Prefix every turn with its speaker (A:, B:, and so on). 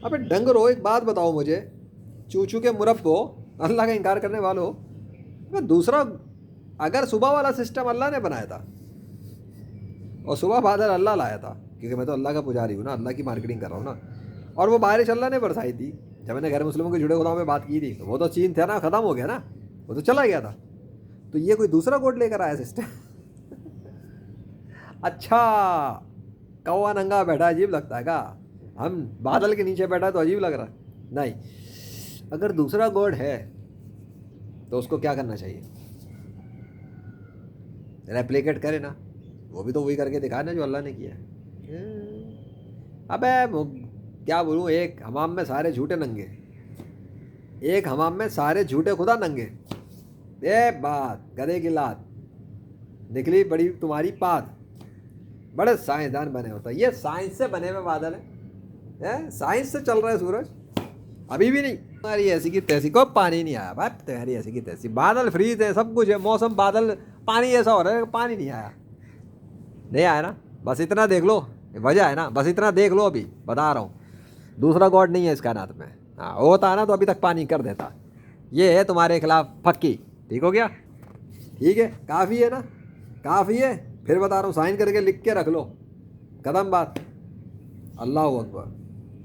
A: ابے ڈنگرو ایک بات بتاؤ مجھے، چوچو کے مربو، اللہ کا انکار کرنے والوں، دوسرا اگر صبح والا سسٹم اللہ نے بنایا تھا اور صبح بادل اللہ لایا تھا، کیونکہ میں تو اللہ کا پجاری ہوں نا، اللہ کی مارکیٹنگ کر رہا ہوں نا، اور وہ بارش اللہ نے برسائی تھی جب میں نے غیر مسلموں کے جڑے خداؤں میں بات کی تھی، وہ تو چین تھا نا، ختم ہو گیا نا، وہ تو چلا گیا تھا، تو یہ کوئی دوسرا کوڈ لے کر آیا سسٹم اچھا کوا ننگا بیٹھا عجیب لگتا ہے کیا؟ ہم بادل کے نیچے بیٹھا تو عجیب لگ رہا نہیں، اگر دوسرا گوڈ ہے تو اس کو کیا کرنا چاہیے؟ ریپلیکیٹ کرے نا، وہ بھی تو وہی کر کے دکھائے نا جو اللہ نے کیا ہے۔ ابے کیا بولوں، ایک حمام میں سارے جھوٹے ننگے، ایک حمام میں سارے جھوٹے خدا ننگے، اے بات گدے کی لات نکلی بڑی تمہاری پات، بڑے سائنسدان بنے ہوتا ہے، یہ سائنس سے بنے ہوئے بادل ہیں، سائنس سے چل رہا ہے سورج، ابھی بھی نہیں، تمہاری ایسی کی تیسی کو پانی نہیں آیا بھائی، تمہاری ایسی کی تیسی، بادل فریز ہے، سب کچھ ہے، موسم بادل، پانی ایسا ہو رہا ہے پانی نہیں آیا، نہیں آیا نا، بس اتنا دیکھ لو، وجہ ہے نا، بس اتنا دیکھ لو، ابھی بتا رہا ہوں، دوسرا گاڈ نہیں ہے اس کائنات میں، ہاں ہوتا نا تو ابھی تک پانی کر دیتا، یہ ہے تمہارے خلاف پکی، ٹھیک ہو گیا، ٹھیک ہے، کافی ہے نا، کافی ہے، پھر بتا رہا ہوں، سائن کر کے لکھ کے رکھ لو، قدم بات، اللہ اکبر۔